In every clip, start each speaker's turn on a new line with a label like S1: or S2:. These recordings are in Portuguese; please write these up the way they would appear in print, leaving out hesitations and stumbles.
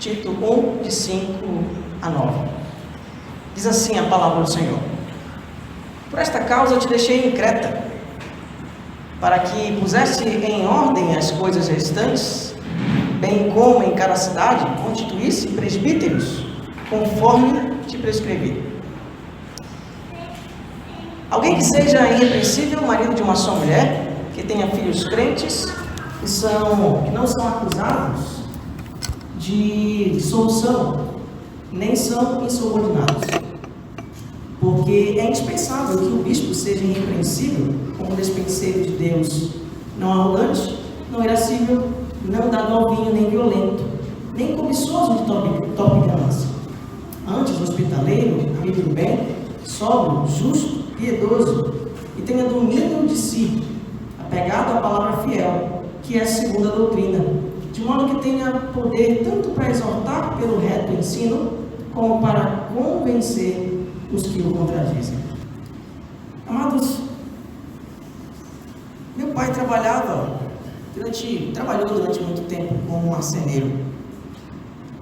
S1: Tito 1, de 5 a 9. Diz assim a palavra do Senhor: Por esta causa te deixei em Creta, para que pusesse em ordem as coisas restantes, bem como em cada cidade constituísse presbíteros, conforme te prescrevi. Alguém que seja irrepreensível, marido de uma só mulher, que tenha filhos crentes, que não são acusados de dissolução, nem são insubordinados. Porque é indispensável que o bispo seja irrepreensível, como despenseiro de Deus, não arrogante, não irascível, não dado ao vinho, nem violento, nem cobiçoso de torpe ganância. Antes, hospitaleiro, amigo do bem, sóbrio, justo, piedoso, e tenha domínio de si, apegado à palavra fiel, que é a segunda doutrina, de modo que tenha poder tanto para exortar pelo reto ensino, como para convencer os que o contradizem. Amados, meu pai trabalhou durante muito tempo como marceneiro.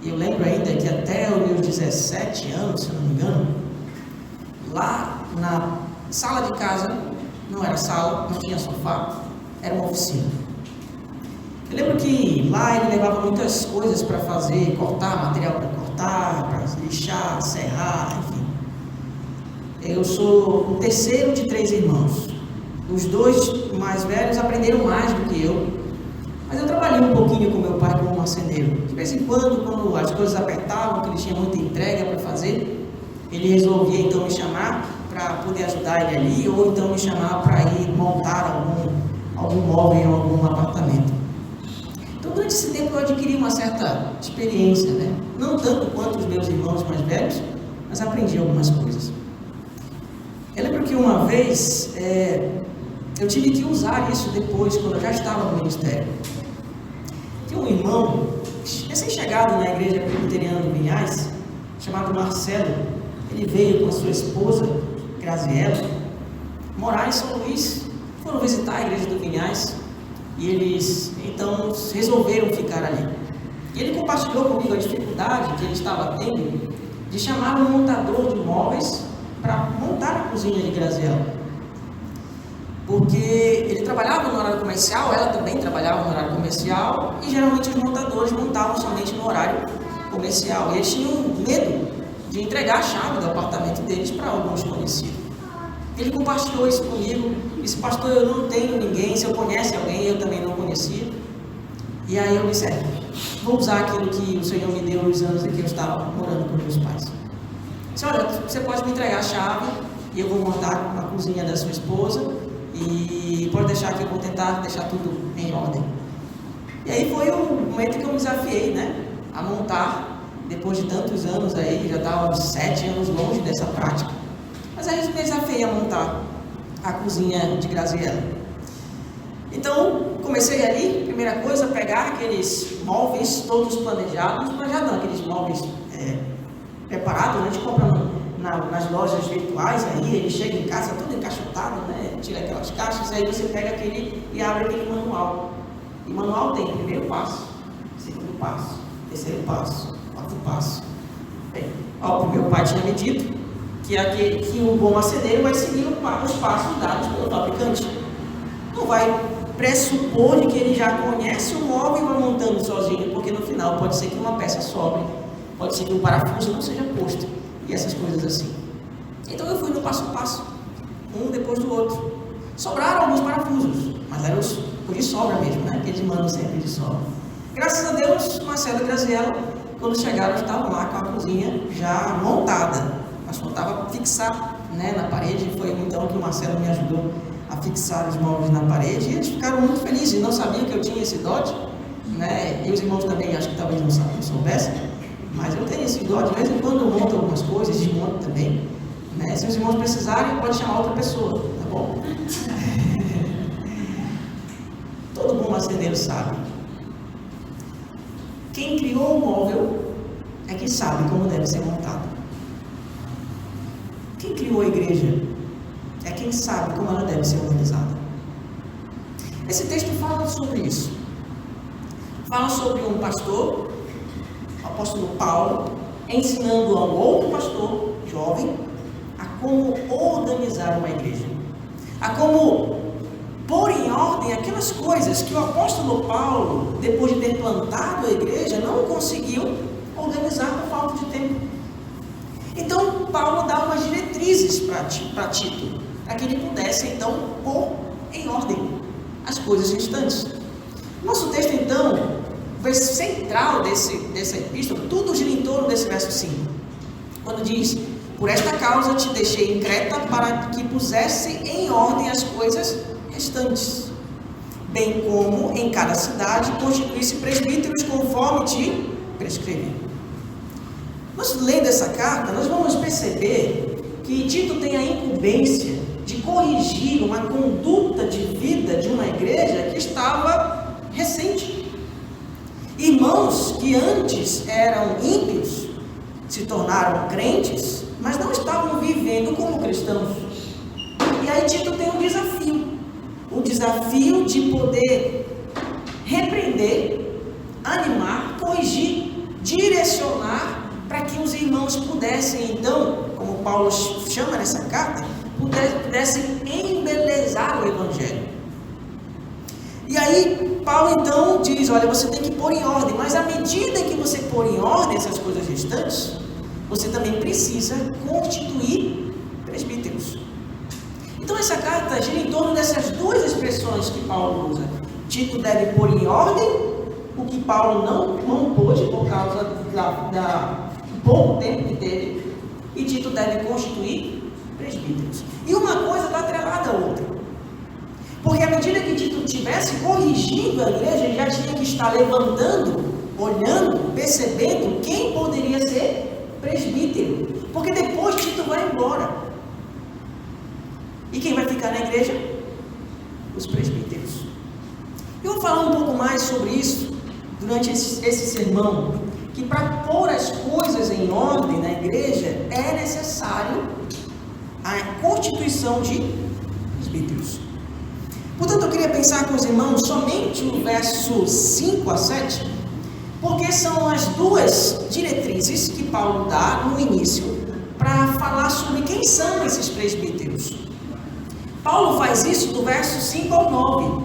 S1: E eu lembro ainda que até os meus 17 anos, se não me engano, lá na sala de casa, não era sala, não tinha sofá, era uma oficina. Eu lembro que lá ele levava muitas coisas para fazer, cortar, material para cortar, para lixar, serrar, enfim. Eu sou o terceiro de 3 irmãos. Os 2 mais velhos aprenderam mais do que eu. Mas eu trabalhei um pouquinho com meu pai como marceneiro. De vez em quando as coisas apertavam, que ele tinha muita entrega para fazer, ele resolvia então me chamar para poder ajudar ele ali, ou então me chamar para ir montar algum móvel em algum apartamento. Então, durante esse tempo eu adquiri uma certa experiência, né? Não tanto quanto os meus irmãos mais velhos, mas aprendi algumas coisas. Eu lembro que uma vez eu tive que usar isso depois, quando eu já estava no ministério. Tinha um irmão recém-chegado na igreja presbiteriana do Vinhais, chamado Marcelo. Ele veio com a sua esposa, Graziela, morar em São Luís. Foram visitar a igreja do Vinhais e eles então resolveram ficar ali. E ele compartilhou comigo a dificuldade que ele estava tendo de chamar um montador de móveis para montar a cozinha de Graziela. Porque ele trabalhava no horário comercial, ela também trabalhava no horário comercial, e geralmente os montadores montavam somente no horário comercial. E eles tinham medo de entregar a chave do apartamento deles para alguns conhecidos. Ele compartilhou isso comigo, disse: pastor, eu não tenho ninguém, se eu conhece alguém, eu também não conhecia. E aí eu disse: vou usar aquilo que o Senhor me deu nos anos em que eu estava morando com meus pais. Disse: olha, você pode me entregar a chave e eu vou montar a cozinha da sua esposa, e pode deixar que eu vou tentar deixar tudo em ordem. E aí foi o momento que eu me desafiei, né, a montar, depois de tantos anos aí, já estava uns 7 anos longe dessa prática. Mas aí eu me desafiei a montar a cozinha de Graziela. Então, comecei ali, primeira coisa, pegar aqueles móveis todos planejados, mas já não, aqueles móveis preparados, né, a gente compra nas lojas virtuais, aí ele chega em casa todo encaixotado, né? Tira aquelas caixas, aí você pega aquele e abre aquele manual. E o manual tem primeiro passo, segundo passo, terceiro passo, quarto passo. Bem, o meu pai tinha me dito que o bom marceneiro vai seguir os passos dados pelo fabricante. Não vai pressupor de que ele já conhece o móvel e vai montando sozinho, porque no final pode ser que uma peça sobre, pode ser que um parafuso não seja posto. E essas coisas assim. Então eu fui no passo a passo, um depois do outro. Sobraram alguns parafusos, mas eram os de sobra mesmo, né? Que eles mandam sempre de sobra. Graças a Deus, Marcelo e Graziela, quando chegaram, estavam lá com a cozinha já montada. Mas faltava fixar, né, na parede. Foi então que o Marcelo me ajudou a fixar os móveis na parede. E eles ficaram muito felizes, não sabiam que eu tinha esse dote, né? E os irmãos também, acho que talvez não soubessem. Mas eu tenho esse dó, de vez em quando eu monto algumas coisas, desmonto também, né? Se os irmãos precisarem, pode chamar outra pessoa, tá bom? Todo bom marceneiro sabe. Quem criou o móvel é quem sabe como deve ser montado. Quem criou a igreja é quem sabe como ela deve ser organizada. Esse texto fala sobre isso. Fala sobre um pastor, o apóstolo Paulo ensinando a um outro pastor jovem a como organizar uma igreja, a como pôr em ordem aquelas coisas que o apóstolo Paulo, depois de ter plantado a igreja, não conseguiu organizar por falta de tempo. Então, Paulo dá umas diretrizes para Tito, para que ele pudesse, então, pôr em ordem as coisas restantes. Nosso texto, então, o verso central dessa epístola, tudo gira em torno desse verso 5, quando diz: por esta causa te deixei em Creta, para que pusesse em ordem as coisas restantes, bem como em cada cidade constituísse presbíteros conforme te prescrevi. Nós lendo essa carta, nós vamos perceber que Tito tem a incumbência de corrigir uma conduta de vida de uma igreja que estava recente. Irmãos que antes eram ímpios se tornaram crentes, mas não estavam vivendo como cristãos. E aí Tito tem o desafio de poder repreender, animar, corrigir, direcionar, para que os irmãos pudessem, então, como Paulo chama nessa carta, pudessem embelezar o Evangelho. E aí Paulo então diz: olha, você tem que pôr em ordem, mas à medida que você pôr em ordem essas coisas restantes, você também precisa constituir presbíteros. Então essa carta gira em torno dessas duas expressões que Paulo usa. Tito deve pôr em ordem o que Paulo não pôde por causa do pouco tempo que teve, e Tito deve constituir presbíteros. E uma coisa está atrelada à outra, porque à medida que Tito estivesse corrigindo a igreja, ele já tinha que estar levantando, olhando, percebendo quem poderia ser presbítero, porque depois Tito vai embora. E quem vai ficar na igreja? Os presbíteros. Eu vou falar um pouco mais sobre isso durante esse sermão, que para pôr as coisas em ordem na igreja é necessário a constituição de presbíteros. Portanto, eu queria pensar com os irmãos somente o verso 5 a 7, porque são as duas diretrizes que Paulo dá no início para falar sobre quem são esses presbíteros. Paulo faz isso do verso 5 ao 9.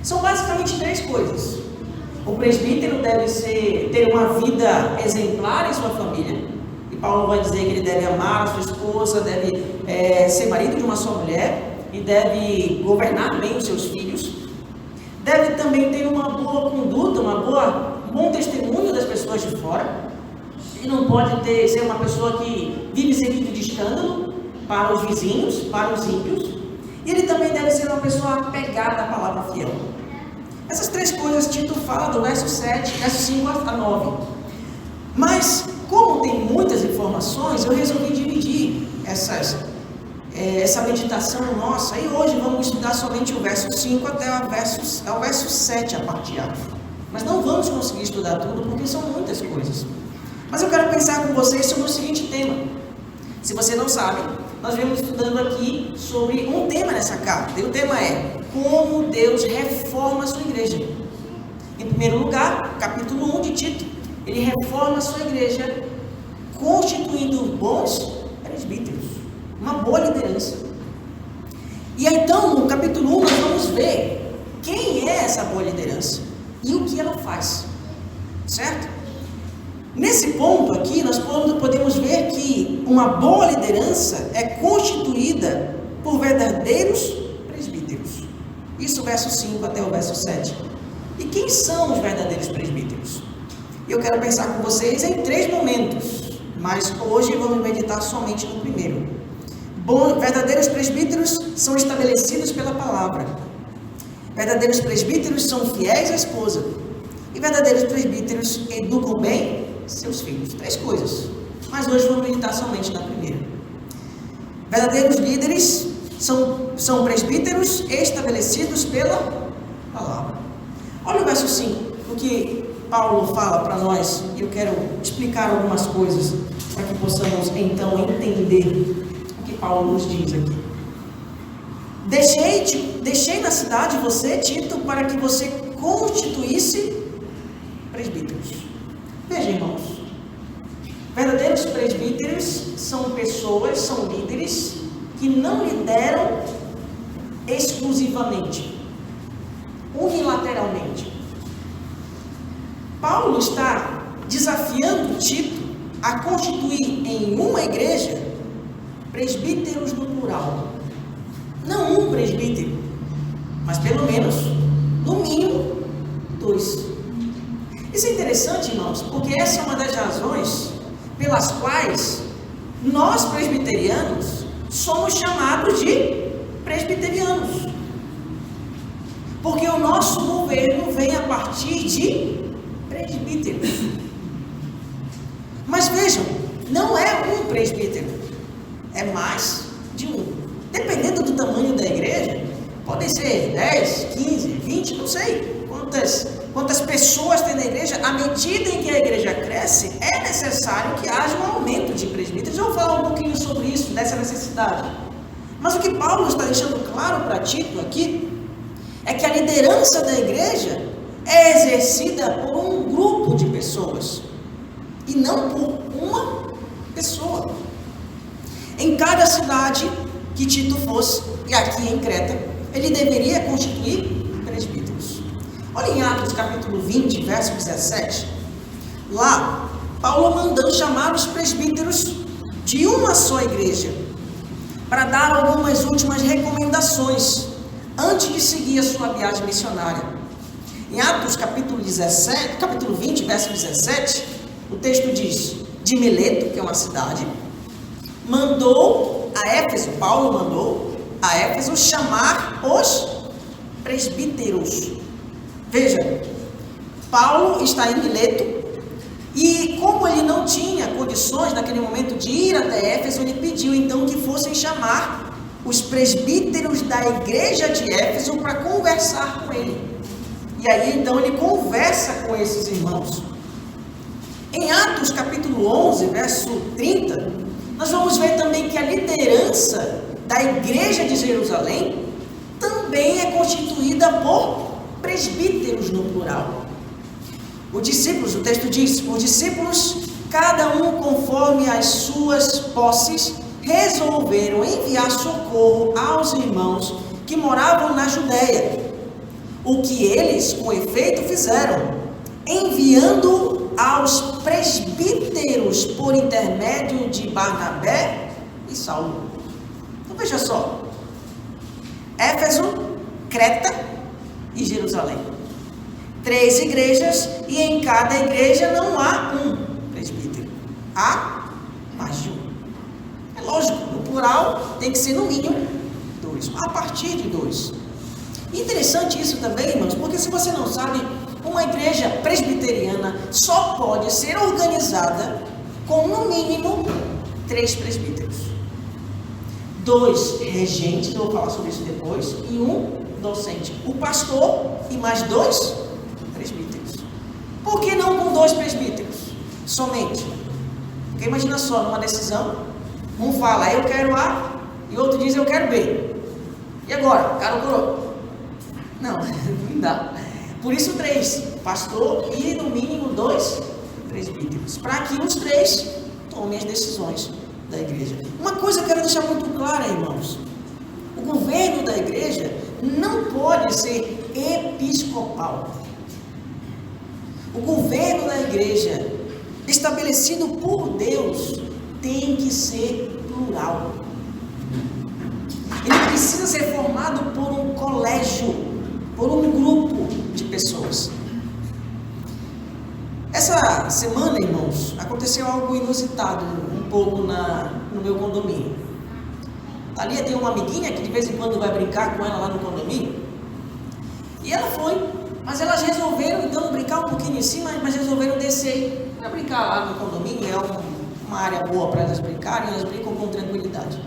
S1: São basicamente três coisas. O presbítero deve ter uma vida exemplar em sua família. E Paulo vai dizer que ele deve amar a sua esposa, deve ser marido de uma só mulher e deve governar bem os seus filhos. Deve também ter uma boa conduta, um bom testemunho das pessoas de fora. Ele não pode ser uma pessoa que vive servindo de escândalo para os vizinhos, para os ímpios. E ele também deve ser uma pessoa apegada à palavra fiel. Essas três coisas Tito fala do verso 5 a 9. Mas, como tem muitas informações, eu resolvi dividir essa meditação nossa. E hoje vamos estudar somente o verso 5 até ao verso 7 a parte A. Mas não vamos conseguir estudar tudo porque são muitas coisas. Mas eu quero pensar com vocês sobre o seguinte tema. Se você não sabe, nós viemos estudando aqui sobre um tema nessa carta. E o tema é: como Deus reforma a sua igreja. Em primeiro lugar, capítulo 1 de Tito, ele reforma a sua igreja, constituindo bons presbíteros, uma boa liderança. E aí, então, no capítulo 1, nós vamos ver quem é essa boa liderança e o que ela faz, certo? Nesse ponto aqui, nós podemos ver que uma boa liderança é constituída por verdadeiros presbíteros. Isso, verso 5 até o verso 7. E quem são os verdadeiros presbíteros? Eu quero pensar com vocês em três momentos, mas hoje vamos meditar somente no primeiro. Verdadeiros presbíteros são estabelecidos pela palavra. Verdadeiros presbíteros são fiéis à esposa. E verdadeiros presbíteros educam bem seus filhos. Três coisas. Mas hoje vamos meditar somente na primeira. Verdadeiros líderes são presbíteros estabelecidos pela palavra. Olha o verso 5, o que Paulo fala para nós. E eu quero explicar algumas coisas para que possamos então entender o que Paulo nos diz aqui. Deixei na cidade você, Tito, para que você constituísse presbíteros. Veja, irmãos, verdadeiros presbíteros são pessoas, são líderes que não lideram exclusivamente, unilateralmente. Paulo está desafiando Tito a constituir em uma igreja presbíteros no plural. Não um presbítero, mas pelo menos, no mínimo, 2. Isso é interessante, irmãos, porque essa é uma das razões pelas quais nós presbiterianos somos chamados de presbiterianos. Porque o nosso governo vem a partir de presbíteros. Mas vejam, não é um presbítero, é mais de um. Dependendo do tamanho da igreja, podem ser 10, 15, 20, não sei quantas pessoas tem na igreja. À medida em que a igreja cresce, é necessário que haja um aumento de presbíteros. Eu vou falar um pouquinho sobre isso, dessa necessidade. Mas o que Paulo está deixando claro para Tito aqui, é que a liderança da igreja é exercida por um grupo de pessoas, e não por uma pessoa. Em cada cidade que Tito fosse, e aqui em Creta, ele deveria constituir presbíteros. Olha em Atos capítulo 20, verso 17. Lá, Paulo mandou chamar os presbíteros de uma só igreja, para dar algumas últimas recomendações, antes de seguir a sua viagem missionária. Em Atos capítulo 20, verso 17, o texto diz: de Mileto, que é uma cidade, Paulo mandou a Éfeso chamar os presbíteros. Veja, Paulo está em Mileto, e como ele não tinha condições naquele momento de ir até Éfeso, ele pediu então que fossem chamar os presbíteros da igreja de Éfeso para conversar com ele. E aí então ele conversa com esses irmãos. Em Atos capítulo 11, verso 30, nós vamos ver também que a liderança da igreja de Jerusalém também é constituída por presbíteros no plural. Os discípulos, o texto diz, os discípulos, cada um conforme as suas posses, resolveram enviar socorro aos irmãos que moravam na Judéia. O que eles, com efeito, fizeram, enviando aos presbíteros por intermédio de Barnabé e Saulo. Então veja só, Éfeso, Creta e Jerusalém. 3 igrejas, e em cada igreja não há um presbítero, há mais de um. É lógico, no plural tem que ser no mínimo 2, a partir de 2. Interessante isso também, irmãos, porque se você não sabe, uma igreja presbiteriana só pode ser organizada com no mínimo 3 presbíteros, 2 regentes, eu vou falar sobre isso depois, e um docente, o pastor e mais 2 presbíteros. Por que não com 2 presbíteros somente? Porque imagina só, numa decisão, um fala eu quero A e o outro diz eu quero B. E agora? Cara ou coroa? Não, não dá. Por isso 3, pastor e no mínimo 2 presbíteros, para que os 3 tomem as decisões da igreja. Uma coisa eu quero deixar muito clara, irmãos: o governo da igreja não pode ser episcopal. O governo da igreja, estabelecido por Deus, tem que ser plural. Ele precisa ser formado por um colégio, por um grupo de pessoas. Essa semana, irmãos, aconteceu algo inusitado um pouco no meu condomínio. A Lia tem uma amiguinha que de vez em quando vai brincar com ela lá no condomínio. E ela foi, mas elas resolveram então brincar um pouquinho em cima, mas resolveram descer para brincar lá no condomínio. É uma área boa para elas brincarem, elas brincam com tranquilidade.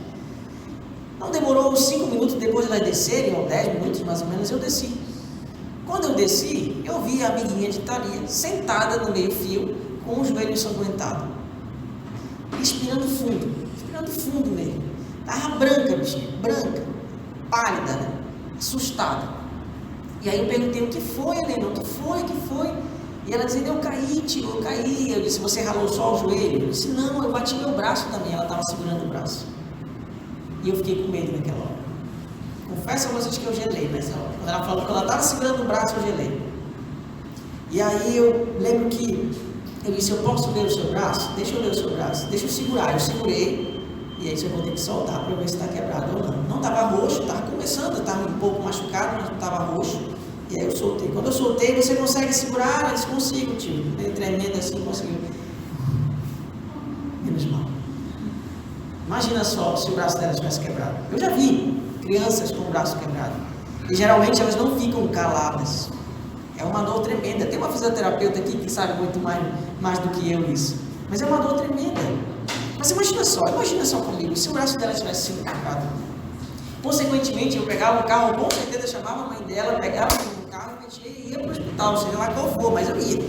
S1: Não demorou uns 5 minutos depois de elas descerem, ou 10 minutos mais ou menos, eu desci. Quando eu desci, eu vi a amiguinha de Thalia sentada no meio fio, com o joelho ensanguentado, respirando fundo mesmo. Estava branca, bichinha, branca, pálida, né? Assustada. E aí eu perguntei: o que foi, Helena? O que foi? E ela dizendo, eu caí, tio, eu caí. Eu disse, você ralou só o joelho? Eu disse, não, eu bati meu braço também. Ela estava segurando o braço. E eu fiquei com medo naquela hora. Confesso a vocês que eu gelei nessa hora. Quando ela falou que ela estava segurando o braço, eu gelei. E aí eu lembro que eu disse, eu posso ver o seu braço? Deixa eu ver o seu braço. Deixa eu segurar. Eu segurei. E aí eu vou ter que soltar para ver se está quebrado ou não. Não estava roxo, estava começando, estava um pouco machucado, mas não estava roxo. E aí eu soltei. Quando eu soltei, você consegue segurar? Eu disse, consigo, tio. Tremendo assim, conseguiu. Menos mal. Imagina só se o braço dela tivesse quebrado. Eu já vi crianças com o braço quebrado. E geralmente elas não ficam caladas. É uma dor tremenda. Tem uma fisioterapeuta aqui que sabe muito mais do que eu isso. Mas é uma dor tremenda. Mas imagina só comigo, se o braço dela tivesse sido quebrado. Consequentemente, eu pegava o carro, com certeza chamava a mãe dela, pegava o carro, metia e ia para o hospital, seja lá qual for, mas eu ia.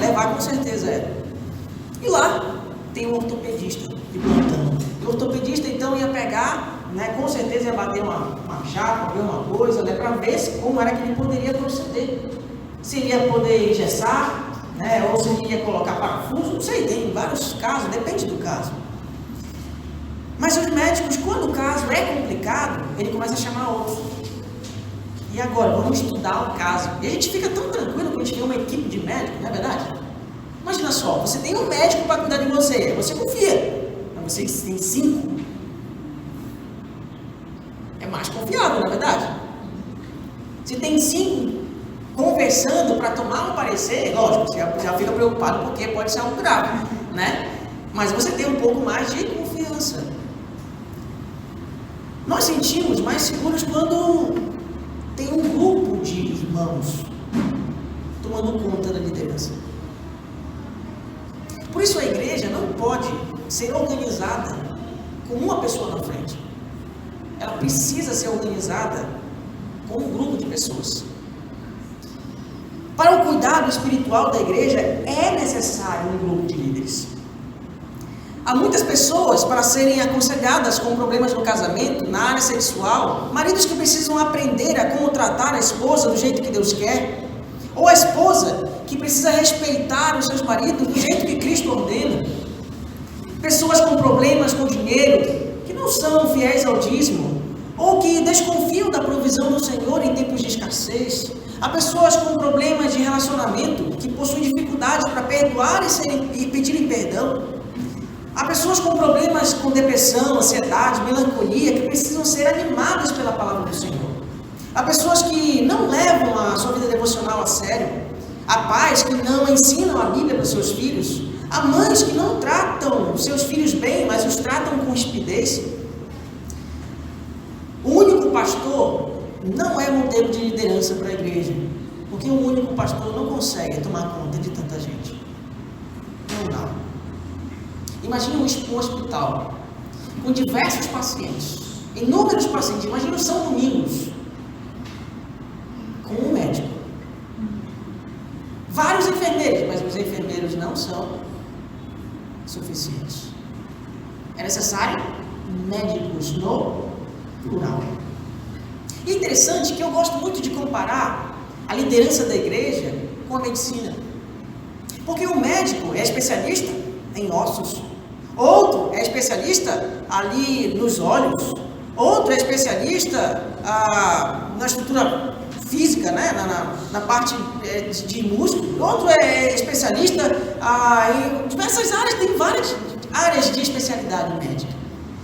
S1: Levar com certeza ela. E lá tem um ortopedista de plantão. E o ortopedista então ia pegar, né, com certeza ia bater uma chapa, ver uma coisa, né, para ver como era que ele poderia proceder. Se ele ia poder engessar, né, ou se ele ia colocar parafuso, não sei, tem vários casos, depende do caso. Mas os médicos, quando o caso é complicado, ele começa a chamar outros. E agora, vamos estudar o caso. E a gente fica tão tranquilo quando a gente tem uma equipe de médicos, não é verdade? Imagina só, você tem um médico para cuidar de você confia. Mas você tem 5. É mais confiável, não é verdade? Se tem 5 conversando para tomar um parecer, lógico, você já fica preocupado porque pode ser algo grave, né? Mas você tem um pouco mais de confiança. Nós sentimos mais seguros quando tem um grupo de irmãos tomando conta da liderança. Por isso a igreja não pode ser organizada com uma pessoa na frente. Ela precisa ser organizada com um grupo de pessoas. Para o cuidado espiritual da igreja é necessário um grupo de líderes. Há muitas pessoas para serem aconselhadas com problemas no casamento, na área sexual, maridos que precisam aprender a como tratar a esposa do jeito que Deus quer, ou a esposa que precisa respeitar os seus maridos do jeito que Cristo ordena, pessoas com problemas com dinheiro, que não são fiéis ao dízimo, ou que desconfiam da provisão do Senhor em tempos de escassez. Há pessoas com problemas de relacionamento, que possuem dificuldades para perdoar e pedirem perdão. Há pessoas com problemas com depressão, ansiedade, melancolia, que precisam ser animadas pela palavra do Senhor. Há pessoas que não levam a sua vida devocional a sério. Há pais que não ensinam a Bíblia para os seus filhos. Há mães que não tratam seus filhos bem, mas os tratam com rispidez. O único pastor não é modelo de liderança para a igreja, porque o único pastor não consegue tomar conta de tanta gente. Não dá. Imagine um hospital com diversos pacientes, inúmeros pacientes. Imagina o São Domingos com um médico, vários enfermeiros, mas os enfermeiros não são suficientes. É necessário médicos no plural. E é interessante que eu gosto muito de comparar a liderança da igreja com a medicina, porque o médico é especialista em ossos, outro é especialista ali nos olhos, outro é especialista na estrutura física, né? na parte de músculo, outro é especialista em diversas áreas, tem várias áreas de especialidade médica.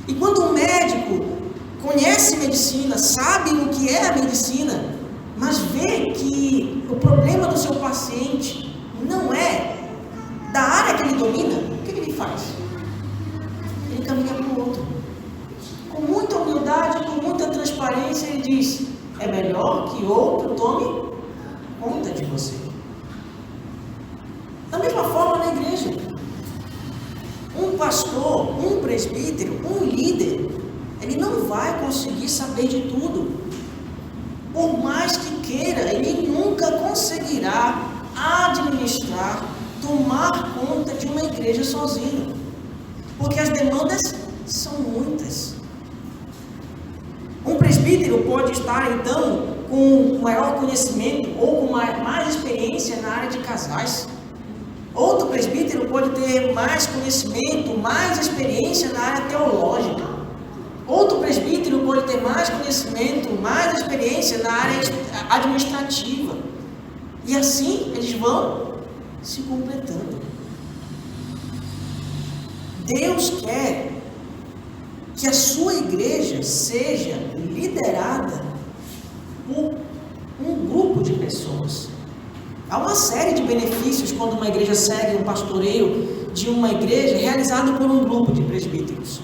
S1: E quando um médico conhece medicina, sabe o que é a medicina, mas vê que o problema do seu paciente não é da área que ele domina, o que ele faz? Ele caminha para o outro. Com muita humildade, com muita transparência, ele diz: é melhor que outro tome conta de você. Da mesma forma na igreja. Um pastor, um presbítero, um líder, ele não vai conseguir saber de tudo. Por mais que queira, ele nunca conseguirá administrar, tomar conta de uma igreja sozinho. Porque as demandas são muitas. Um presbítero pode estar, então, com maior conhecimento ou com mais experiência na área de casais. Outro presbítero pode ter mais conhecimento, mais experiência na área teológica. Outro presbítero pode ter mais conhecimento, mais experiência na área administrativa. E assim eles vão se completando. Deus quer que a sua igreja seja liderada por um grupo de pessoas. Há uma série de benefícios quando uma igreja segue um pastoreio de uma igreja realizado por um grupo de presbíteros.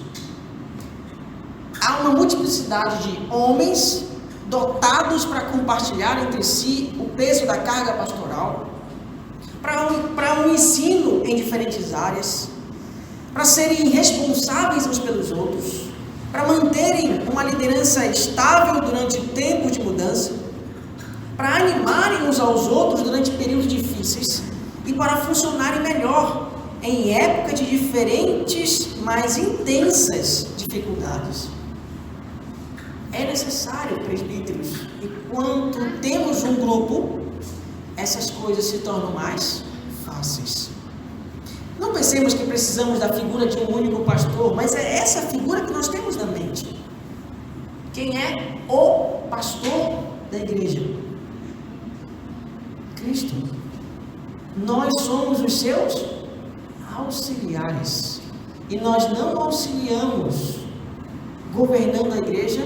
S1: Há uma multiplicidade de homens dotados para compartilhar entre si o peso da carga pastoral, para um ensino em diferentes áreas, para serem responsáveis uns pelos outros, para manterem uma liderança estável durante tempos de mudança, para animarem uns aos outros durante períodos difíceis e para funcionarem melhor em época de diferentes, mais intensas dificuldades. É necessário, presbíteros, e quando temos um grupo, essas coisas se tornam mais fáceis. Não pensemos que precisamos da figura de um único pastor, mas é essa figura que nós temos na mente. Quem é o pastor da igreja? Cristo. Nós somos os seus auxiliares. E nós não auxiliamos governando a igreja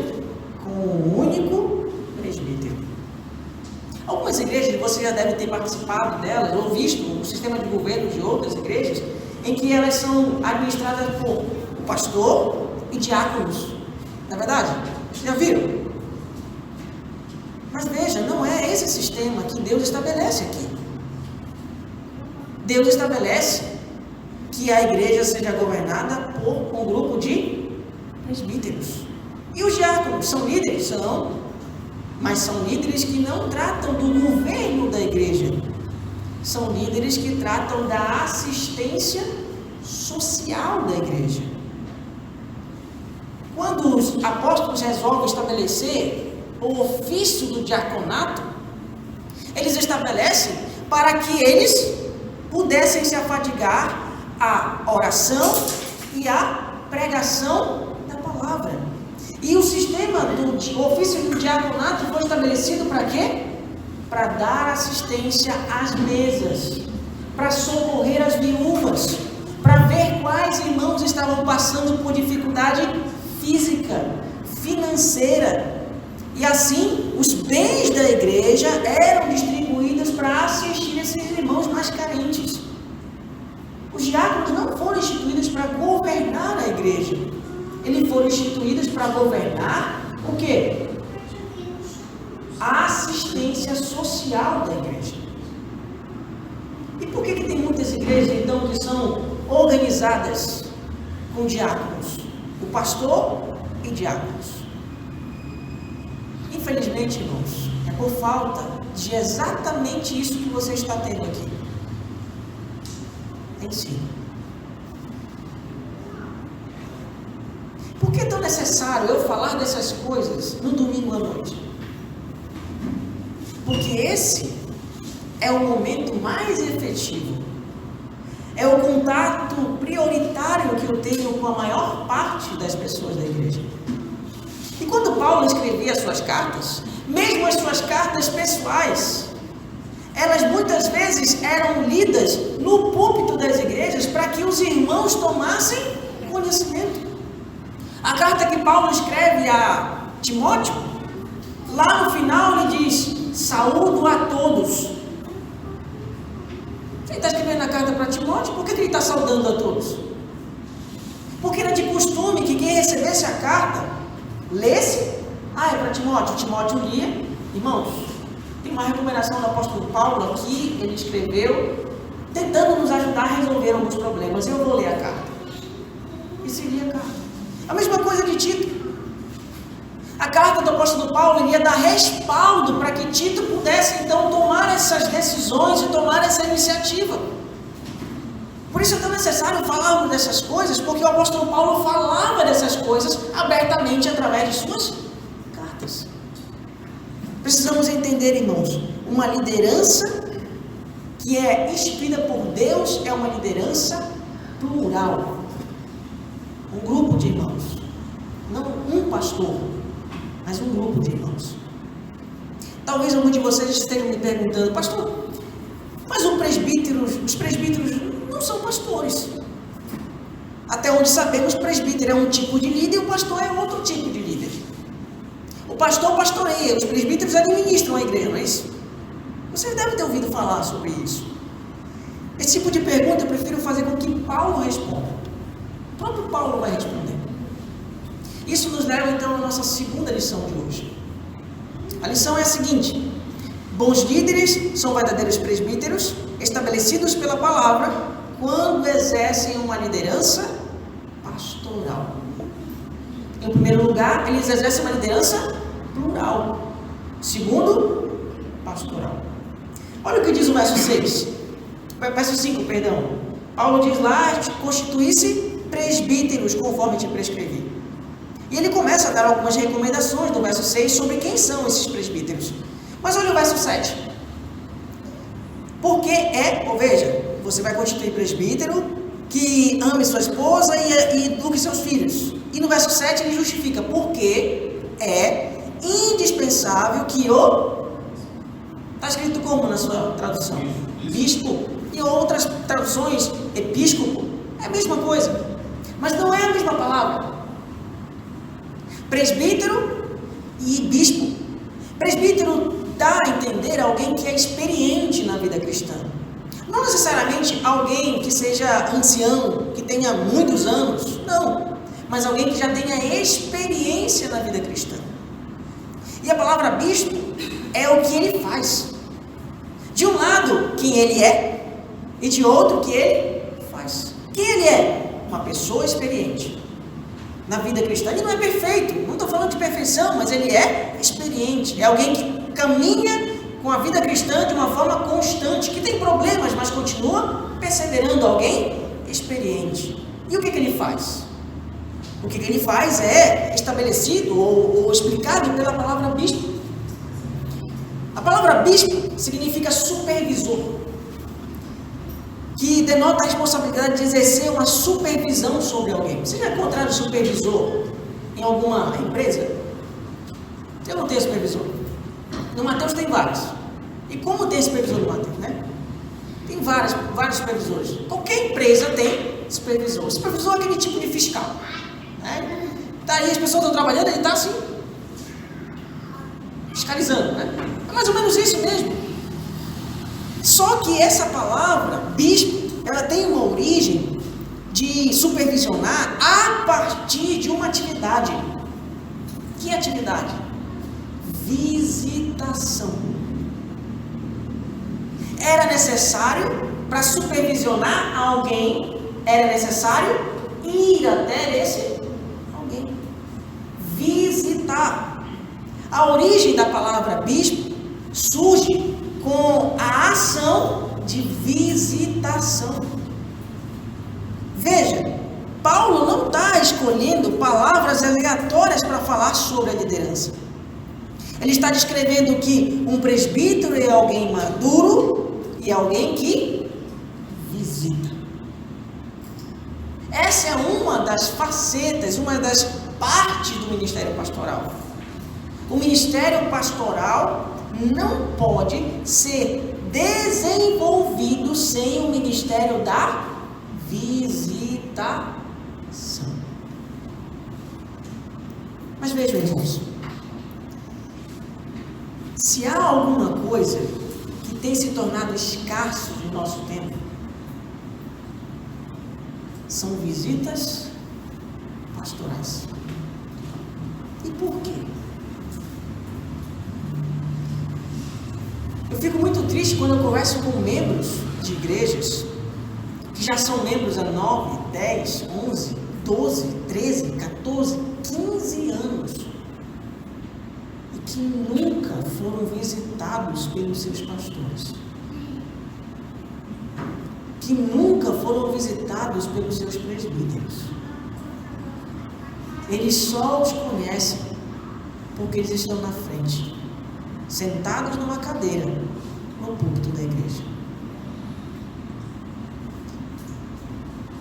S1: com um único presbítero. Algumas igrejas, você já deve ter participado delas, ou visto o sistema de governo de outras igrejas, em que elas são administradas por o pastor e diáconos. Não é verdade? Já viram? Mas veja, não é esse sistema que Deus estabelece aqui. Deus estabelece que a igreja seja governada por um grupo de presbíteros. E os diáconos são líderes? São, mas são líderes que não tratam do governo da igreja. São líderes que tratam da assistência social da igreja. Quando os apóstolos resolvem estabelecer o ofício do diaconato, eles estabelecem para que eles pudessem se afadigar à oração e à pregação da palavra. E o sistema do ofício do diaconato foi estabelecido para quê? Para dar assistência às mesas, para socorrer as viúvas, para ver quais irmãos estavam passando por dificuldade física, financeira. E assim, os bens da igreja eram distribuídos para assistir esses irmãos mais carentes. Os diáconos não foram instituídos para governar a igreja. Eles foram instituídos para governar o quê? A assistência social da igreja. E por que tem muitas igrejas, então, que são organizadas com diáconos? O pastor e diáconos. Infelizmente, irmãos, é por falta de exatamente isso que você está tendo aqui. Ensino. Por que é tão necessário eu falar dessas coisas no domingo à noite? Porque esse é o momento mais efetivo. É o contato prioritário que eu tenho com a maior parte das pessoas da igreja. E quando Paulo escrevia as suas cartas, mesmo as suas cartas pessoais, elas muitas vezes eram lidas no púlpito das igrejas para que os irmãos tomassem conhecimento. A carta que Paulo escreve a Timóteo, lá no final ele diz: saúdo a todos. Ele está escrevendo a carta para Timóteo, por que ele está saudando a todos? Porque era de costume que quem recebesse a carta lesse. É para Timóteo. Timóteo lia. Irmãos, tem uma recomendação do apóstolo Paulo aqui, ele escreveu, tentando nos ajudar a resolver alguns problemas. Eu vou ler a carta. E se lia a carta. A mesma coisa de Tito. A carta do apóstolo Paulo iria dar respaldo para que Tito pudesse então tomar essas decisões e tomar essa iniciativa. Por isso é tão necessário falarmos dessas coisas, porque o apóstolo Paulo falava dessas coisas abertamente através de suas cartas. precisamos entender, irmãos, uma liderança que é instituída por Deus é uma liderança plural. Um grupo de irmãos. Não um pastor, mas um grupo de irmãos. Talvez algum de vocês estejam me perguntando, pastor, mas os presbíteros não são pastores. Até onde sabemos, presbítero é um tipo de líder e o pastor é outro tipo de líder. O pastor pastoreia, os presbíteros administram a igreja, não é isso? Vocês devem ter ouvido falar sobre isso. Esse tipo de pergunta eu prefiro fazer com que Paulo responda. O próprio Paulo vai responder. Isso nos leva então à nossa segunda lição de hoje. A lição é a seguinte: bons líderes são verdadeiros presbíteros, estabelecidos pela palavra, quando exercem uma liderança pastoral. Em primeiro lugar, eles exercem uma liderança plural. Segundo, pastoral. Olha o que diz o verso 5, perdão. Paulo diz lá, constituir-se presbíteros, conforme te prescrevi. E ele começa a dar algumas recomendações no verso 6 sobre quem são esses presbíteros. Mas olha o verso 7. Porque veja, você vai constituir presbítero que ame sua esposa e eduque seus filhos. E no verso 7 ele justifica porque é indispensável que está escrito como na sua tradução? Bispo. E outras traduções, episcopo, é a mesma coisa. Mas não é a mesma palavra. Presbítero e bispo. Presbítero dá a entender alguém que é experiente na vida cristã. Não necessariamente alguém que seja ancião, que tenha muitos anos, não. Mas alguém que já tenha experiência na vida cristã. E a palavra bispo é o que ele faz. De um lado, quem ele é, e de outro, o que ele faz. Quem ele é? Uma pessoa experiente na vida cristã. Ele não é perfeito, não estou falando de perfeição, mas ele é experiente. É alguém que caminha com a vida cristã de uma forma constante, que tem problemas, mas continua perseverando. Alguém experiente. E o que ele faz? O que ele faz é estabelecido ou explicado pela palavra bispo. A palavra bispo significa supervisor, que denota a responsabilidade de exercer uma supervisão sobre alguém. Você já encontraram supervisor em alguma empresa? Eu não tenho supervisor. No Mateus tem vários. E como tem supervisor no Mateus, né? Tem vários supervisores. Qualquer empresa tem supervisor. Supervisor é aquele tipo de fiscal, né? Tá aí, as pessoas estão trabalhando, ele está assim, fiscalizando, né? É mais ou menos isso mesmo. Só que essa palavra, bispo, ela tem uma origem de supervisionar a partir de uma atividade. Que atividade? Visitação. Era necessário, para supervisionar alguém, era necessário ir até esse alguém. Visitar. A origem da palavra bispo surge com a ação de visitação. Veja, Paulo não está escolhendo palavras aleatórias para falar sobre a liderança. Ele está descrevendo que um presbítero é alguém maduro e alguém que visita. Essa é uma das facetas, uma das partes do ministério pastoral. O ministério pastoral não pode ser desenvolvido sem o ministério da visitação. Mas vejam, irmãos, se há alguma coisa que tem se tornado escasso no nosso tempo, são visitas pastorais. E por quê? Eu fico muito triste quando eu converso com membros de igrejas que já são membros há 9, 10, 11, 12, 13, 14, 15 anos e que nunca foram visitados pelos seus pastores, que nunca foram visitados pelos seus presbíteros. Eles só os conhecem porque eles estão na frente. sentados numa cadeira no púlpito da igreja.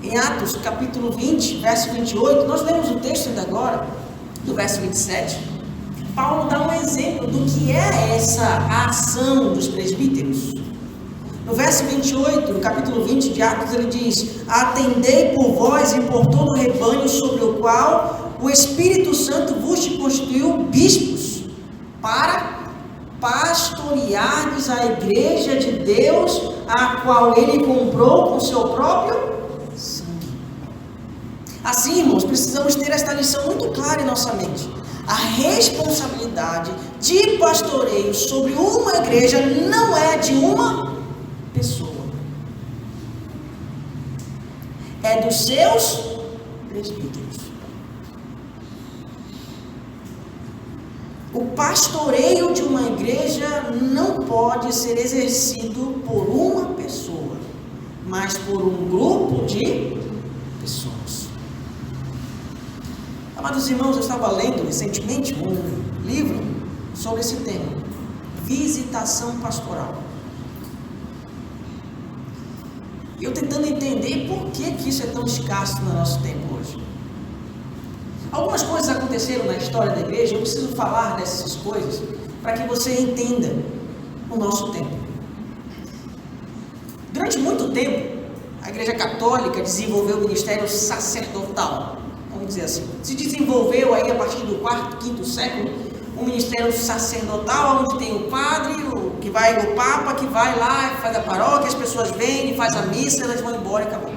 S1: Em Atos, capítulo 20, verso 28, nós lemos o texto ainda agora, do verso 27, Paulo dá um exemplo do que é essa ação dos presbíteros. No verso 28, no capítulo 20 de Atos, ele diz: atendei por vós e por todo o rebanho sobre o qual o Espírito Santo vos constituiu bispos, para pastoreardes a igreja de Deus, a qual ele comprou com seu próprio sangue. Assim, irmãos, precisamos ter esta lição muito clara em nossa mente. A responsabilidade de pastoreio sobre uma igreja não é de uma pessoa, é dos seus presbíteros. O pastoreio de uma igreja não pode ser exercido por uma pessoa, mas por um grupo de pessoas. Amados irmãos, eu estava lendo recentemente um livro sobre esse tema, visitação pastoral. E eu tentando entender por que isso é tão escasso no nosso tempo hoje. Algumas coisas aconteceram na história da igreja, eu preciso falar dessas coisas para que você entenda o nosso tempo. Durante muito tempo, a Igreja Católica desenvolveu o ministério sacerdotal, vamos dizer assim. Se desenvolveu aí a partir do 4º, 5º século, um ministério sacerdotal, onde tem o padre, o Papa, que vai lá, faz a paróquia, as pessoas vêm, ele faz a missa, elas vão embora e acabou.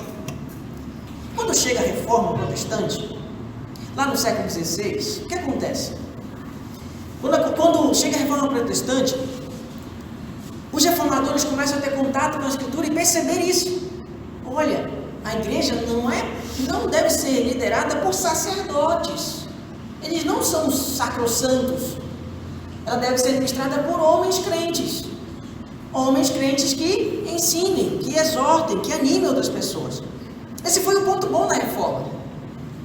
S1: Quando chega a Reforma Protestante, lá no século XVI, o que acontece? Quando chega a Reforma Protestante, os reformadores começam a ter contato com a Escritura e perceber isso. Olha, a igreja não deve ser liderada por sacerdotes. Eles não são sacrossantos. Ela deve ser administrada por homens crentes. Homens crentes que ensinem, que exortem, que animem outras pessoas. Esse foi o ponto bom da Reforma.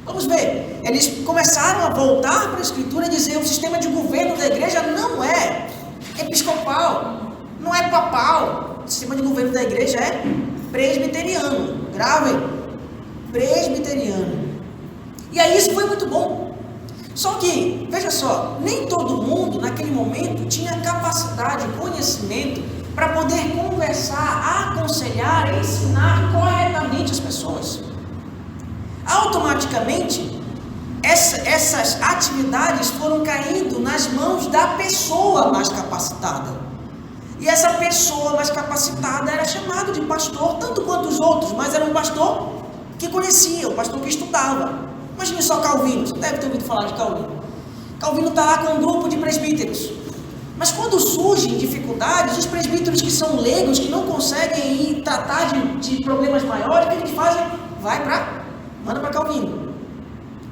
S1: Vamos ver, eles começaram a voltar para a Escritura e dizer: o sistema de governo da igreja não é episcopal, não é papal, o sistema de governo da igreja é presbiteriano. Gravem, presbiteriano. E aí isso foi muito bom. Só que, veja só, nem todo mundo naquele momento tinha capacidade, conhecimento para poder conversar, aconselhar, ensinar corretamente as pessoas. Automaticamente, essas atividades foram caindo nas mãos da pessoa mais capacitada. E essa pessoa mais capacitada era chamada de pastor, tanto quanto os outros, mas era um pastor que conhecia, um pastor que estudava. Imagine só Calvino, você deve ter ouvido falar de Calvino. Calvino está lá com um grupo de presbíteros. Mas quando surgem dificuldades, os presbíteros que são leigos, que não conseguem ir tratar de problemas maiores, o que eles fazem? Manda para Calvino.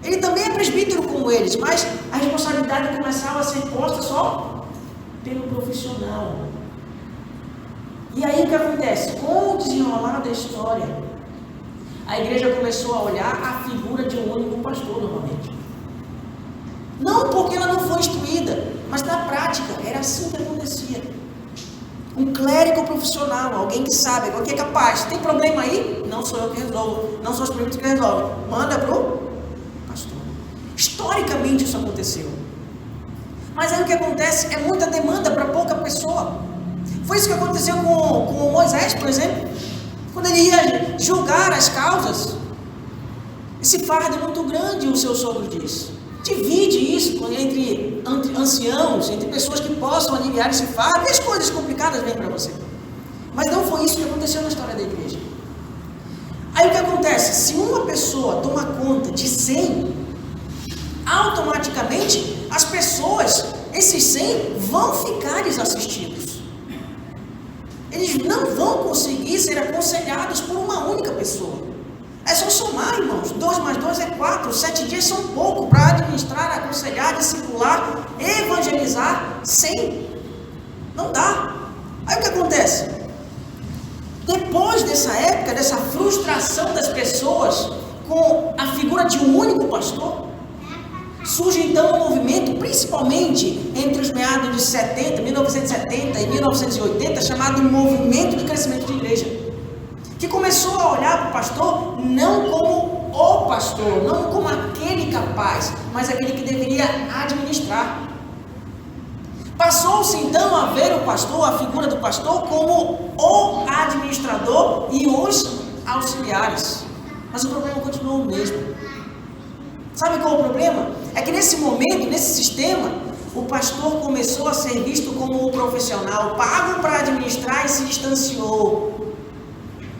S1: Ele também é presbítero como eles, mas a responsabilidade começava a ser posta só pelo profissional. E aí o que acontece? Com o desenrolar da história, a igreja começou a olhar a figura de um único pastor novamente. Não porque ela não foi instruída, mas na prática era assim que acontecia. Um clérigo profissional, alguém que sabe, alguém que é capaz. Tem problema aí? Não sou eu que resolvo, não são os presbíteros que resolvem. Manda para o pastor. Historicamente isso aconteceu. Mas aí o que acontece é muita demanda para pouca pessoa. Foi isso que aconteceu com Moisés, por exemplo. Quando ele ia julgar as causas, esse fardo é muito grande, o seu sogro diz. Divide isso entre anciãos, entre pessoas que possam aliviar esse fardo, e as coisas complicadas vêm para você. Mas não foi isso que aconteceu na história da igreja. Aí o que acontece? Se uma pessoa toma conta de 100, automaticamente as pessoas, esses 100, vão ficar desassistidos. Eles não vão conseguir ser aconselhados por uma única pessoa. É só somar, irmãos. 2 mais 2 é 4. 7 dias são pouco para administrar, aconselhar, discipular, evangelizar 100. Não dá. Aí o que acontece? Depois dessa época, dessa frustração das pessoas com a figura de um único pastor, Surge então um movimento, principalmente entre os meados de 1970 e 1980, chamado Movimento de Crescimento de Igreja, que começou a olhar para o pastor não como o pastor, não como aquele capaz, mas aquele que deveria administrar. Passou-se então a ver o pastor, a figura do pastor, como o administrador e os auxiliares. Mas o problema continuou o mesmo. Sabe qual é o problema? É que nesse momento, nesse sistema, o pastor começou a ser visto como o profissional, pago para administrar, e se distanciou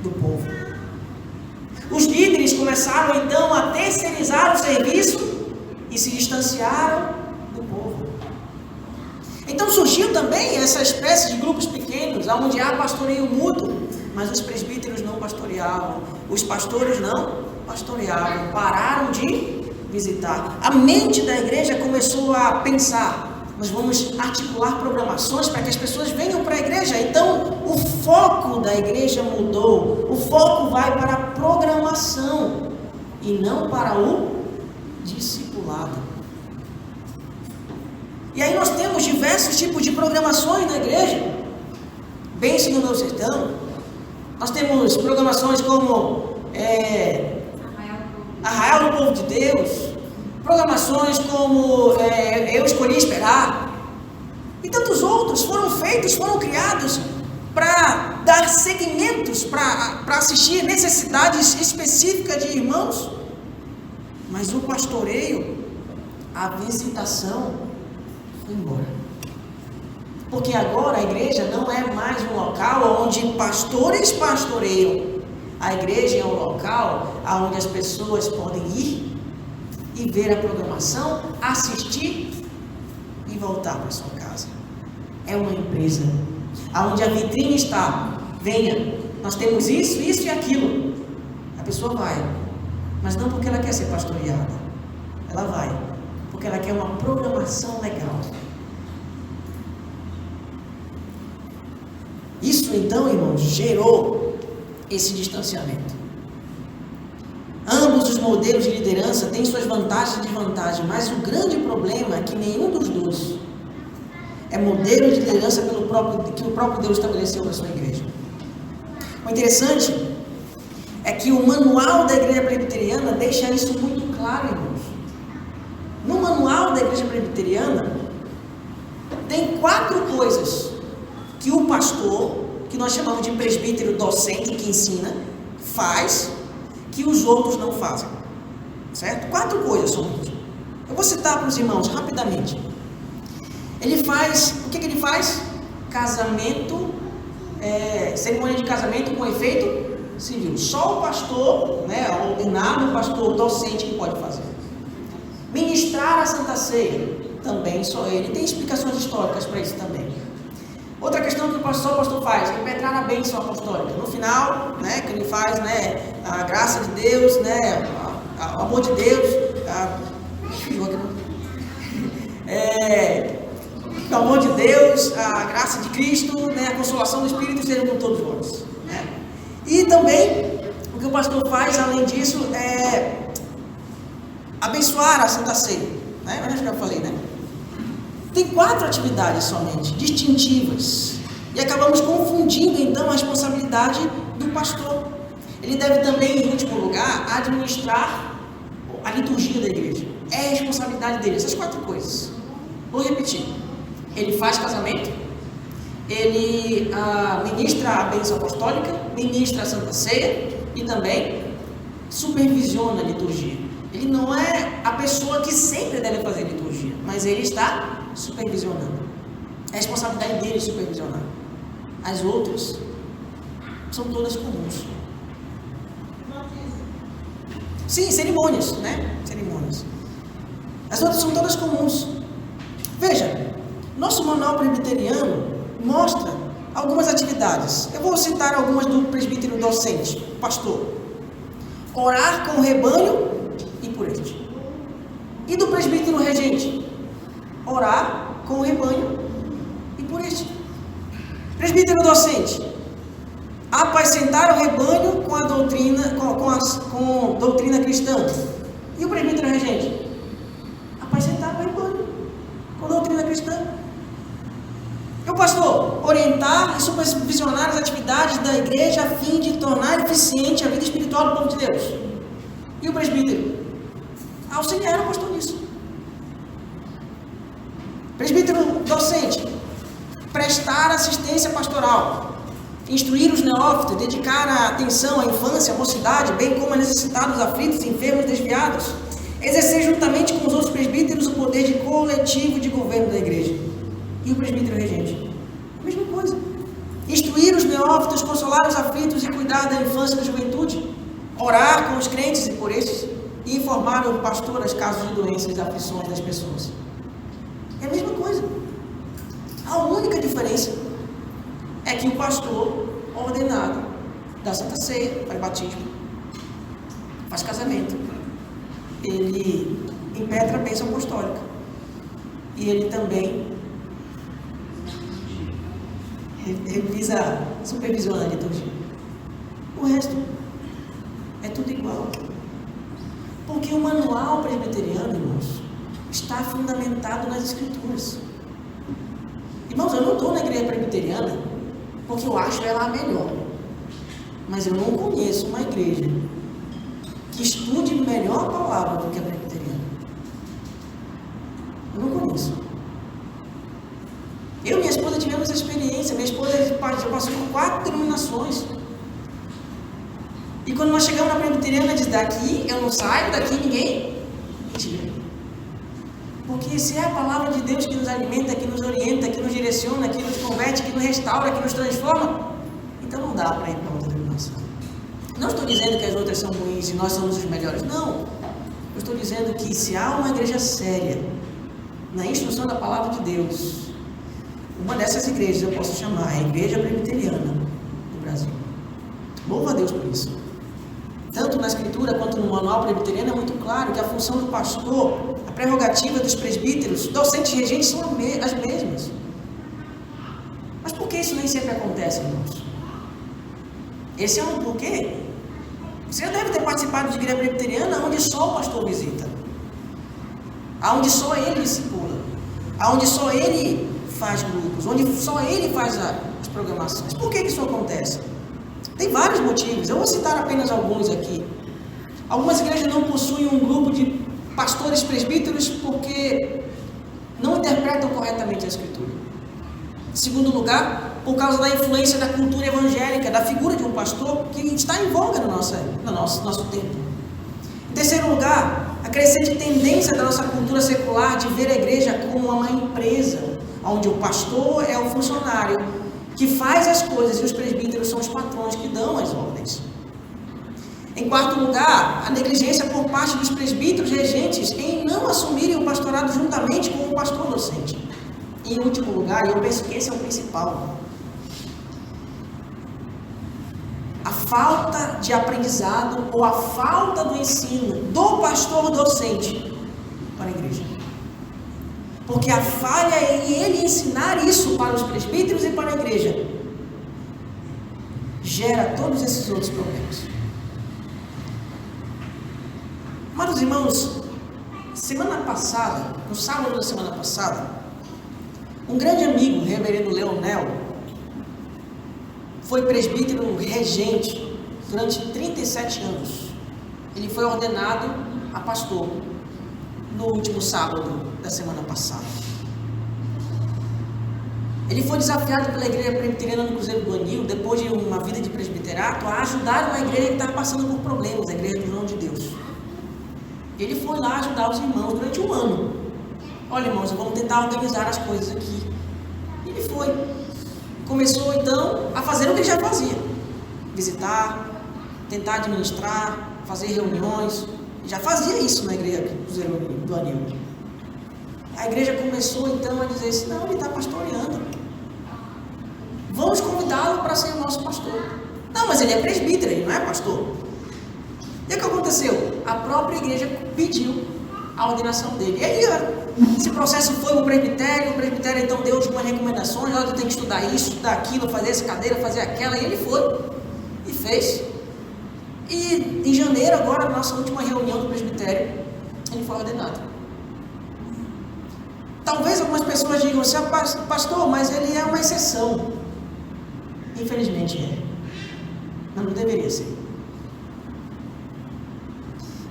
S1: do povo. Os líderes começaram então a terceirizar o serviço e se distanciaram do povo. Então surgiu também essa espécie de grupos pequenos, onde há pastoreio mútuo, mas os presbíteros não pastoreavam, os pastores não pastoreavam, pararam de visitar. A mente da igreja começou a pensar: nós vamos articular programações para que as pessoas venham para a igreja. Então o foco da igreja mudou, o foco vai para a programação e não para o discipulado. E aí nós temos diversos tipos de programações na igreja. Bênção no Novo Sertão, nós temos programações como Arraial do Povo de Deus, programações como Eu Escolhi Esperar, e tantos outros foram feitos, foram criados para dar segmentos, para assistir necessidades específicas de irmãos. Mas o pastoreio, a visitação, foi embora. Porque agora a igreja não é mais um local onde pastores pastoreiam. A igreja é um local onde as pessoas podem ir e ver a programação, assistir e voltar para sua casa. É uma empresa onde a vitrine está: venha, nós temos isso, isso e aquilo. A pessoa vai, mas não porque ela quer ser pastoreada. Ela vai porque ela quer uma programação legal. Isso então, irmãos, gerou esse distanciamento. Ambos os modelos de liderança têm suas vantagens e desvantagens, mas o grande problema é que nenhum dos dois é modelo de liderança que o próprio Deus estabeleceu para a sua igreja. O interessante é que o manual da igreja presbiteriana deixa isso muito claro, irmãos. No manual da igreja presbiteriana tem 4 coisas que o pastor, que nós chamamos de presbítero docente, que ensina, faz, que os outros não fazem. Certo? 4 coisas somente. Eu vou citar para os irmãos rapidamente. Ele faz, o que ele faz? Casamento, cerimônia de casamento com efeito civil. Só o pastor, ordenado, o pastor docente que pode fazer. Ministrar a Santa Ceia, também só ele. Tem explicações históricas para isso também. Outra questão que o pastor faz, impetrar a bênção apostólica. No final, que ele faz, a graça de Deus, o amor de Deus, o amor de Deus, a graça de Cristo, a consolação do Espírito sejam com todos vós. E também, o que o pastor faz, além disso, é abençoar a Santa Ceia. Eu já falei, Tem 4 atividades somente, distintivas. E acabamos confundindo, então, a responsabilidade do pastor. Ele deve também, em último lugar, administrar a liturgia da igreja. É a responsabilidade dele, essas 4 coisas. Vou repetir. Ele faz casamento, ele ministra a bênção apostólica, ministra a Santa Ceia e também supervisiona a liturgia. Ele não é a pessoa que sempre deve fazer liturgia, mas ele está supervisionando. É a responsabilidade dele supervisionar. As outras são todas comuns. Sim, cerimônias, Cerimônias. As outras são todas comuns. Veja, nosso manual presbiteriano mostra algumas atividades. Eu vou citar algumas do presbítero docente, pastor. Orar com o rebanho e por este. E do presbítero regente? Orar com o rebanho e por este. Presbítero docente: apacentar o rebanho com a doutrina, com doutrina cristã. E o presbítero regente? Apacentar cristã. E o pastor, orientar e supervisionar as atividades da igreja a fim de tornar eficiente a vida espiritual do povo de Deus. E o presbítero? Auxiliar o pastor nisso. Presbítero docente, prestar assistência pastoral, instruir os neófitos, dedicar a atenção à infância, à mocidade, bem como a necessitados, aflitos, enfermos, desviados, exercer juntamente com os outros presbíteros o poder de coletivo de governo da igreja. E o presbítero regente? A mesma coisa. Instruir os neófitos, consolar os aflitos e cuidar da infância e da juventude, orar com os crentes e por esses, e informar o pastor as casos de doenças e aflições das pessoas. É a mesma coisa. A única diferença é que o pastor ordenado dá Santa Ceia, faz batismo, faz casamento, ele impetra a bênção apostólica e ele também supervisiona a liturgia. O resto é tudo igual. Porque o manual presbiteriano, irmãos, está fundamentado nas Escrituras. Irmãos, eu não estou na igreja presbiteriana porque eu acho ela a melhor. Mas eu não conheço uma igreja que estude melhor a palavra do que a presbiteriana. Eu não conheço. Eu e minha esposa tivemos essa experiência. Minha esposa já passou por 4 denominações. E quando nós chegamos na presbiteriana, diz: daqui eu não saio, daqui ninguém. Mentira. Porque se é a palavra de Deus que nos alimenta, que nos orienta, que nos direciona, que nos converte, que nos restaura, que nos transforma, então não dá para ir para outra denominação. Não estou dizendo que as outras são ruins e nós somos os melhores. Não. Eu estou dizendo que se há uma igreja séria na instrução da palavra de Deus, uma dessas igrejas eu posso chamar a Igreja Presbiteriana do Brasil. Louva a Deus por isso. Tanto na Escritura quanto no manual presbiteriano é muito claro que a função do pastor, a prerrogativa dos presbíteros, docentes e regentes são as mesmas. Mas por que isso nem sempre acontece, irmãos? Esse é um porquê. Você já deve ter participado de igreja presbiteriana onde só o pastor visita, aonde só ele discipula, aonde só ele faz grupos, onde só ele faz as programações. Por que isso acontece? Tem vários motivos. Eu vou citar apenas alguns aqui. Algumas igrejas não possuem um grupo de pastores presbíteros porque não interpretam corretamente a Escritura. Em segundo lugar, por causa da influência da cultura evangélica, da figura de um pastor que está em voga no nosso tempo. Em terceiro lugar, a crescente tendência da nossa cultura secular de ver a igreja como uma empresa, onde o pastor é o funcionário que faz as coisas e os presbíteros são os patrões que dão as ordens. Em quarto lugar, a negligência por parte dos presbíteros regentes em não assumirem o pastorado juntamente com o pastor docente. E em último lugar, e eu penso que esse é o principal, a falta de aprendizado ou a falta do ensino do pastor docente para a igreja. Porque a falha é em ele ensinar isso para os presbíteros e para a igreja. Gera todos esses outros problemas. Amados irmãos, semana passada, no sábado da semana passada, um grande amigo, o reverendo Leonel, foi presbítero regente durante 37 anos. Ele foi ordenado a pastor no último sábado da semana passada. Ele foi desafiado pela igreja presbiteriana no Cruzeiro do Anil, depois de uma vida de presbiterato, a ajudar uma igreja que estava passando por problemas, a igreja do João de Deus. Ele foi lá ajudar os irmãos durante um ano. Olha, irmãos, vamos tentar organizar as coisas aqui. E ele foi. Começou então a fazer o que ele já fazia: visitar, tentar administrar, fazer reuniões. Já fazia isso na igreja do Anil. A igreja começou então a dizer assim: não, ele está pastoreando, vamos convidá-lo para ser o nosso pastor. Não, mas ele é presbítero, ele não é pastor. E o que aconteceu? A própria igreja pediu a ordenação dele. E aí, esse processo foi o presbitério então deu algumas recomendações: olha, tu tem que estudar isso, estudar aquilo, fazer essa cadeira, fazer aquela. E ele foi e fez. E em janeiro, agora, na nossa última reunião do presbitério, ele foi ordenado. Talvez algumas pessoas digam assim, pastor, mas ele é uma exceção. Infelizmente é. Mas não deveria ser.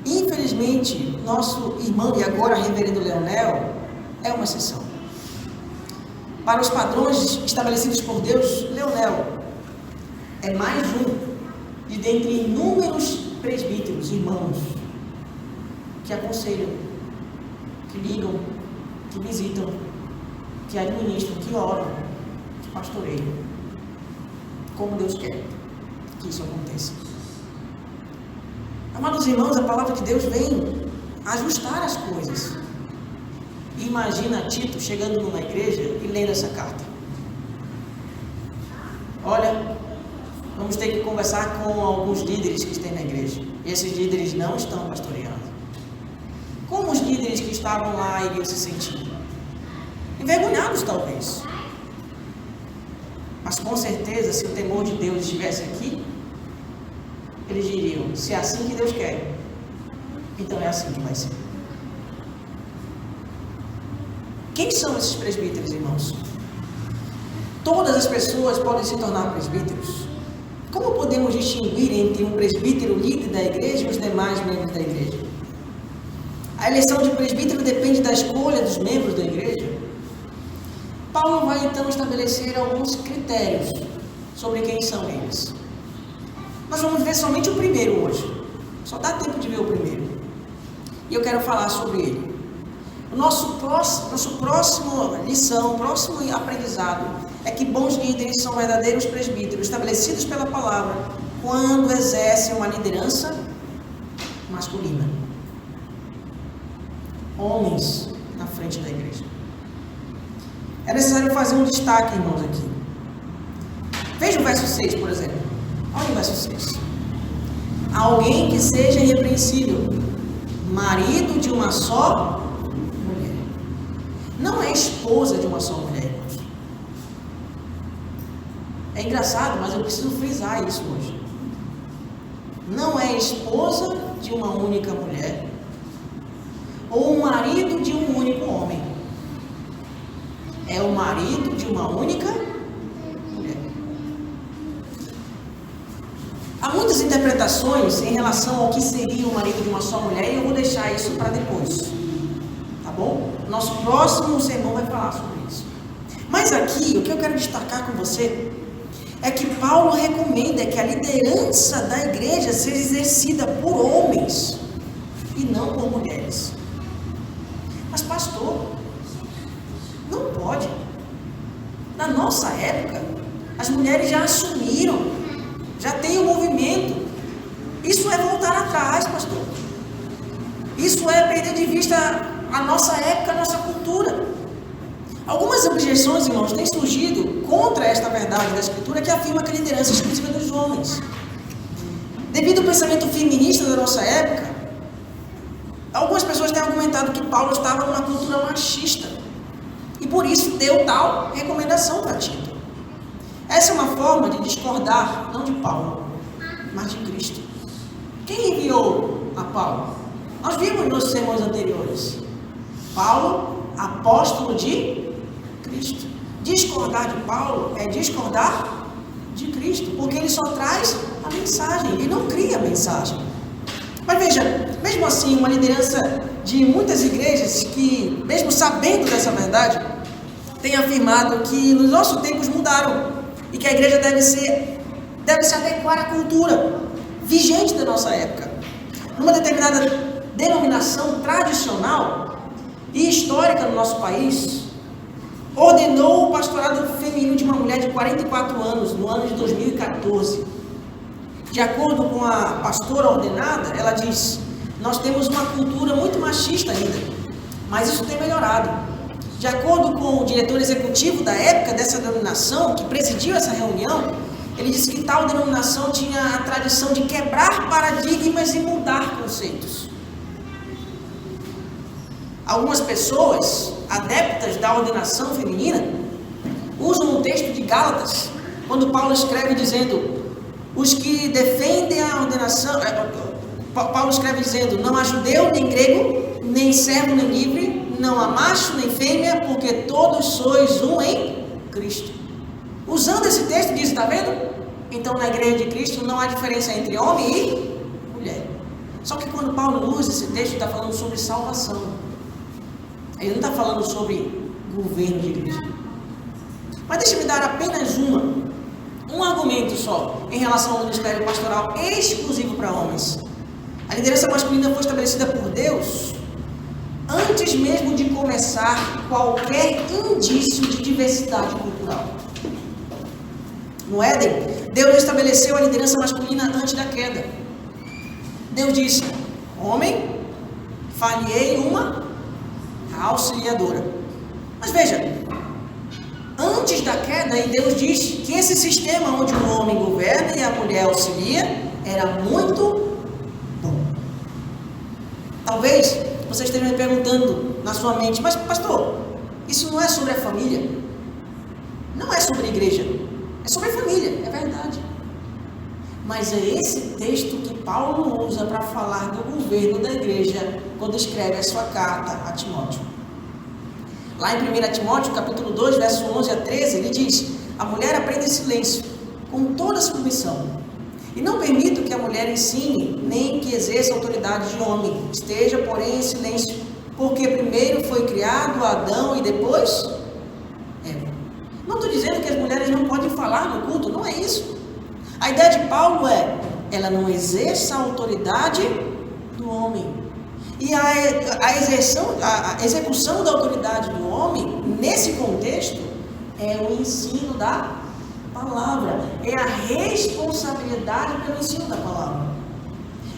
S1: Infelizmente, nosso irmão e agora reverendo Leonel é uma exceção. Para os padrões estabelecidos por Deus, Leonel é mais um de dentre inúmeros presbíteros, irmãos, que aconselham, que ligam, que visitam, que administram, que oram, que pastoreiam, como Deus quer que isso aconteça. Amados irmãos, a palavra de Deus vem ajustar as coisas. Imagina Tito chegando numa igreja e lendo essa carta. Olha, vamos ter que conversar com alguns líderes que estão na igreja. E esses líderes não estão pastoreando. Como os líderes que estavam lá iriam se sentir? Envergonhados, talvez. Mas com certeza, se o temor de Deus estivesse aqui, eles diriam, se é assim que Deus quer, então é assim que vai ser. Quem são esses presbíteros, irmãos? Todas as pessoas podem se tornar presbíteros. Como podemos distinguir entre um presbítero líder da igreja e os demais membros da igreja? A eleição de presbítero depende da escolha dos membros da igreja. Paulo vai então estabelecer alguns critérios sobre quem são eles. Nós vamos ver somente o primeiro hoje. Só dá tempo de ver o primeiro. E eu quero falar sobre ele. O nosso próximo lição, próximo aprendizado é que bons líderes são verdadeiros presbíteros estabelecidos pela palavra quando exercem uma liderança masculina. Homens na frente da igreja. É necessário fazer um destaque, irmãos, aqui. Veja o verso 6, por exemplo. Olha o verso 6. Alguém que seja irrepreensível, marido de uma só mulher. Não é esposa de uma só mulher, irmãos. É engraçado, mas eu preciso frisar isso hoje. Não é esposa de uma única mulher, ou o marido de um único homem. É o marido de uma única mulher. Há muitas interpretações em relação ao que seria o marido de uma só mulher, e eu vou deixar isso para depois. Tá bom? Nosso próximo sermão vai falar sobre isso. Mas aqui, o que eu quero destacar com você é que Paulo recomenda que a liderança da igreja seja exercida por homens e não por mulheres. Mas pastor, não pode. Na nossa época, as mulheres já assumiram, já tem o movimento. Isso é voltar atrás, pastor. Isso é perder de vista a nossa época, a nossa cultura. Algumas objeções, irmãos, têm surgido contra esta verdade da Escritura que afirma que a liderança é exclusiva dos homens. Devido ao pensamento feminista da nossa época, algumas pessoas têm argumentado que Paulo estava numa cultura machista e por isso deu tal recomendação para Tito. Essa é uma forma de discordar, não de Paulo, mas de Cristo. Quem enviou a Paulo? Nós vimos nos sermões anteriores. Paulo, apóstolo de Cristo. Discordar de Paulo é discordar de Cristo, porque ele só traz a mensagem, ele não cria a mensagem. Mas veja, mesmo assim, uma liderança de muitas igrejas que, mesmo sabendo dessa verdade, tem afirmado que nos nossos tempos mudaram e que a igreja deve se adequar à cultura vigente da nossa época. Numa determinada denominação tradicional e histórica no nosso país, ordenou o pastorado feminino de uma mulher de 44 anos, no ano de 2014. De acordo com a pastora ordenada, ela diz: nós temos uma cultura muito machista ainda, mas isso tem melhorado. De acordo com o diretor executivo da época dessa denominação, que presidiu essa reunião, ele disse que tal denominação tinha a tradição de quebrar paradigmas e mudar conceitos. Algumas pessoas, adeptas da ordenação feminina, usam um texto de Gálatas, quando Paulo escreve dizendo: os que defendem a ordenação, Paulo escreve dizendo: não há judeu nem grego, nem servo nem livre, não há macho nem fêmea, porque todos sois um em Cristo. Usando esse texto, diz, está vendo? Então na igreja de Cristo não há diferença entre homem e mulher. Só que quando Paulo usa esse texto, está falando sobre salvação. Ele não está falando sobre governo de igreja. Mas deixa-me dar apenas um argumento só em relação ao ministério pastoral exclusivo para homens. A liderança masculina foi estabelecida por Deus antes mesmo de começar qualquer indício de diversidade cultural. No Éden, Deus estabeleceu a liderança masculina antes da queda. Deus disse: homem, falhei uma auxiliadora. Mas veja, antes da queda, Deus diz que esse sistema onde o homem governa e a mulher auxilia era muito bom. Talvez você esteja me perguntando na sua mente: mas pastor, isso não é sobre a família? Não é sobre a igreja, é sobre a família, é verdade. Mas é esse texto que Paulo usa para falar do governo da igreja quando escreve a sua carta a Timóteo. Lá em 1 Timóteo, capítulo 2, verso 11 a 13, ele diz: a mulher aprende em silêncio, com toda submissão, e não permito que a mulher ensine, nem que exerça autoridade de homem. Esteja, porém, em silêncio, porque primeiro foi criado Adão e depois Eva. Não estou dizendo que as mulheres não podem falar no culto, não é isso. A ideia de Paulo é: ela não exerça a autoridade do homem. E a execução da autoridade do homem, nesse contexto, é o ensino da palavra. É a responsabilidade pelo ensino da palavra.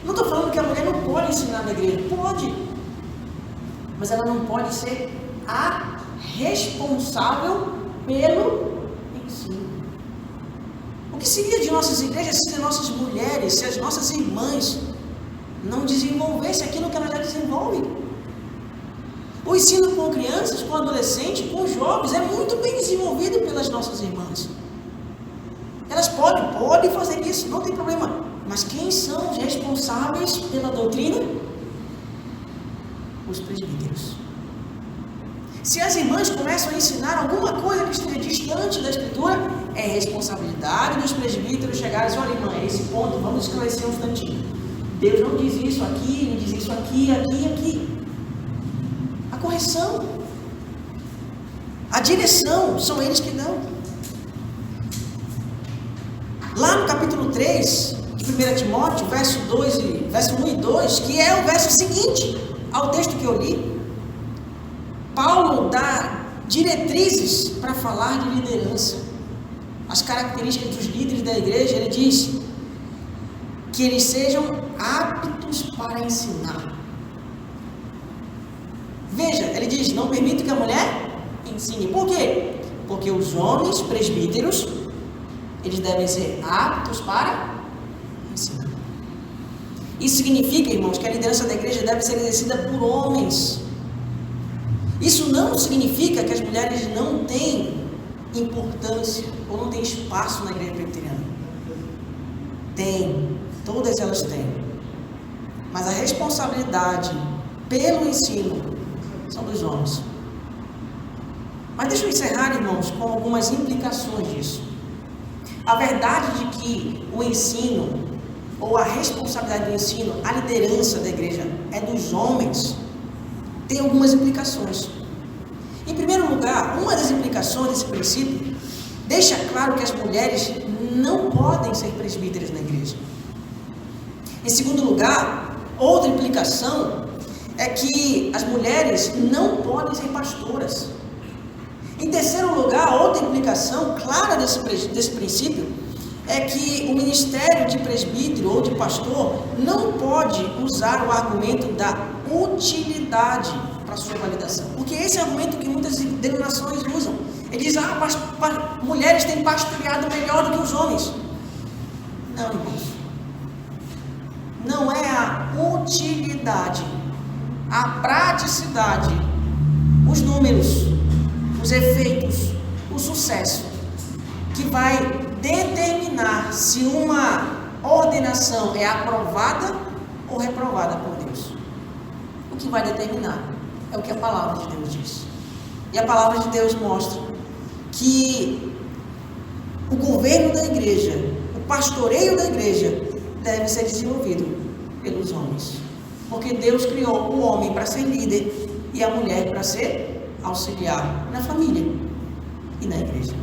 S1: Não estou falando que a mulher não pode ensinar na igreja. Pode. Mas ela não pode ser a responsável pelo ensino. O que seria de nossas igrejas se as nossas mulheres, se as nossas irmãs não desenvolvessem aquilo que elas já desenvolvem? O ensino com crianças, com adolescentes, com jovens é muito bem desenvolvido pelas nossas irmãs. Elas podem fazer isso, não tem problema. Mas quem são os responsáveis pela doutrina? Os presbíteros. Se as irmãs começam a ensinar alguma coisa que esteja distante da Escritura, é responsabilidade dos presbíteros chegarem e dizer: olha, irmã, é esse ponto, vamos esclarecer um instantinho. Deus não diz isso aqui, ele diz isso aqui, aqui e aqui. A correção, a direção, são eles que dão. Lá no capítulo 3 de 1 Timóteo, verso 1 e 2, que é o verso seguinte ao texto que eu li, Paulo dá diretrizes para falar de liderança. As características dos líderes da igreja. Ele diz que eles sejam aptos para ensinar. Veja, ele diz: não permito que a mulher ensine. Por quê? Porque os homens presbíteros, eles devem ser aptos para ensinar. Isso significa, irmãos, que a liderança da igreja deve ser exercida por homens. Isso não significa que as mulheres não têm importância ou não têm espaço na igreja presbiteriana. Tem, todas elas têm. Mas a responsabilidade pelo ensino são dos homens. Mas deixa eu encerrar, irmãos, com algumas implicações disso. A verdade de que o ensino, ou a responsabilidade do ensino, a liderança da igreja é dos homens, tem algumas implicações. Em primeiro lugar, uma das implicações desse princípio deixa claro que as mulheres não podem ser presbíteras na igreja. Em segundo lugar, outra implicação é que as mulheres não podem ser pastoras. Em terceiro lugar, outra implicação clara desse princípio é que o ministério de presbítero ou de pastor não pode usar o argumento da utilidade para sua validação. Porque esse é o argumento que muitas denominações usam. Ele diz: mulheres têm pastoreado melhor do que os homens. Não, irmãos. Não é a utilidade, a praticidade, os números, os efeitos, o sucesso, que vai determinar se uma ordenação é aprovada ou reprovada por Deus. O que vai determinar É o que a palavra de Deus diz. E a palavra de Deus mostra que o governo da igreja, o pastoreio da igreja, deve ser desenvolvido pelos homens. Porque Deus criou o homem para ser líder e a mulher para ser auxiliar na família e na igreja.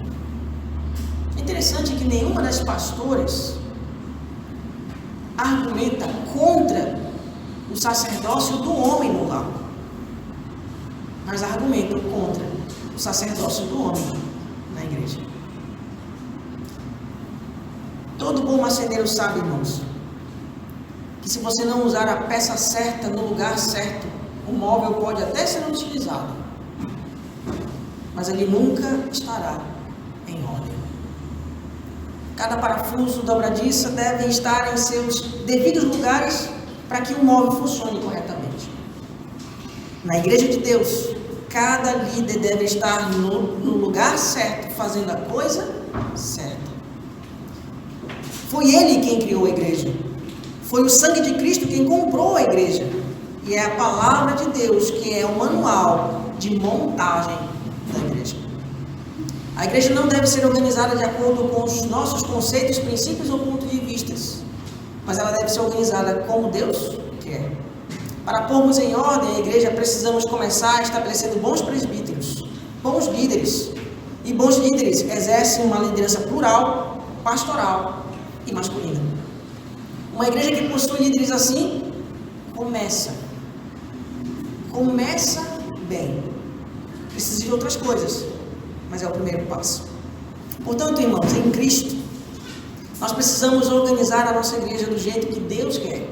S1: É interessante que nenhuma das pastoras argumenta contra o sacerdócio do homem no lar, mas argumentam contra o sacerdócio do homem na igreja. Todo bom marceneiro sabe, irmãos, que se você não usar a peça certa no lugar certo, o móvel pode até ser utilizado, mas ele nunca estará em ordem. Cada parafuso, dobradiça deve estar em seus devidos lugares para que o móvel funcione corretamente. Na igreja de Deus, cada líder deve estar no lugar certo, fazendo a coisa certa. Foi ele quem criou a igreja. Foi o sangue de Cristo quem comprou a igreja. E é a palavra de Deus que é o manual de montagem da igreja. A igreja não deve ser organizada de acordo com os nossos conceitos, princípios ou pontos de vista, mas ela deve ser organizada como Deus quer. Para pormos em ordem a igreja, precisamos começar estabelecendo bons presbíteros, bons líderes. E bons líderes exercem uma liderança plural, pastoral e masculina. Uma igreja que possui líderes assim, começa bem. Precisa de outras coisas, mas é o primeiro passo. Portanto, irmãos, em Cristo, nós precisamos organizar a nossa igreja do jeito que Deus quer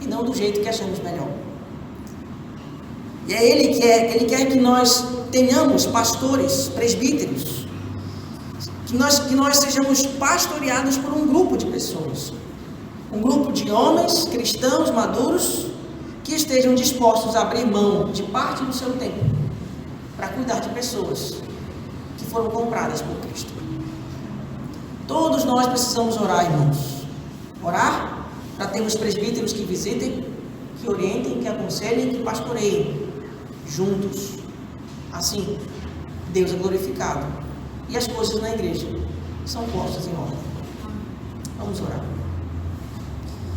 S1: e não do jeito que achamos melhor. E é Ele quer que nós tenhamos pastores, presbíteros, que nós sejamos pastoreados por um grupo de pessoas, um grupo de homens cristãos maduros que estejam dispostos a abrir mão de parte do seu tempo para cuidar de pessoas que foram compradas por Cristo. Todos nós precisamos orar, irmãos. Orar para termos presbíteros que visitem, que orientem, que aconselhem, que pastoreiem juntos. Assim, Deus é glorificado e as coisas na igreja são postas em ordem. Vamos orar.